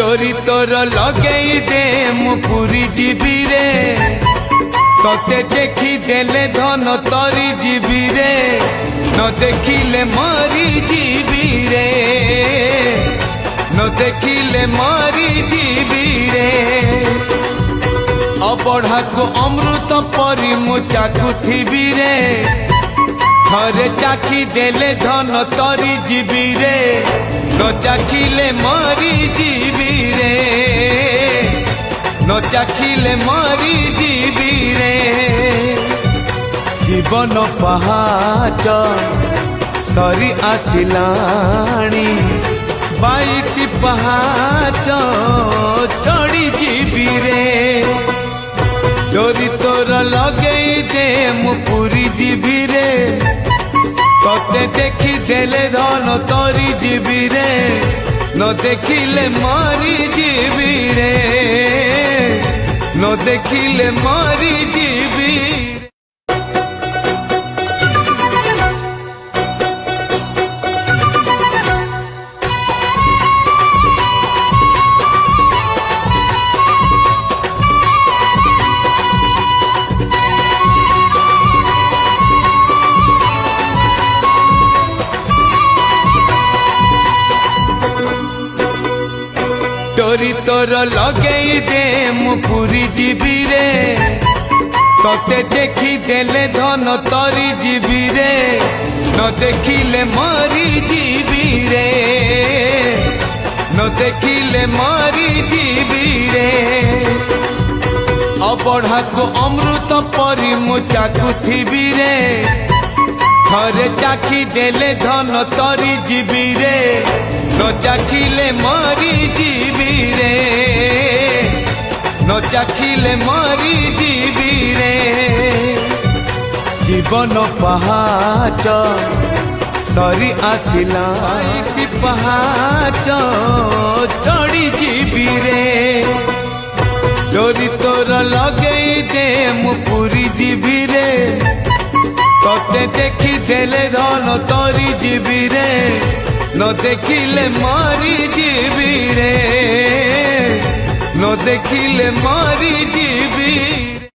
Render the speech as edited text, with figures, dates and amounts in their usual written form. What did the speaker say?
डोरी तोर लगेई दे मु पूरी जीवी रे तोते देखी देले धन तरी जीवी रे न देखिले मरी जीवी रे न देखिले मरी जीवी रे अबढ़ा को अमृत परी मु चाकुथिबी रे थरे चाखी देले धन तरी जीवी रे न चाखिले मरी जीवी रे न चाखिले मरी जीवी रे जीवन पहाच सरी आसिलाणी 22 पहाच चढ़ी जीवी रे डोरी तोर लगेई दे मु पूरी जीवी रे तोते देखी देले धन तोरी जीवी रे न देखिले मरी जीवी रे न देखिले मरी जीवी डोरी तोर लगेई दे मु पूरी जीवी रे तोते देखी देले धन तरी जीवी रे न देखिले मरी जीवी रे न देखिले मरी जीवी रे अबढ़ा को अमृत परी मु चाकुथिबी रे थरे चाखी देले धन तरी जीवी रे न चाखिले मरी जीवी रे न चाखिले मरी जीवी रे जीवन पहाच सरी आसिला 22 पहाच चढ़ी जीवी रे डोरी तोर लगेई दे मु पूरी जीवी रे तोते देखी देले धन तरी जीवी रे न देखिले मरी जीवी रे न देखिले मरी जीवी रे।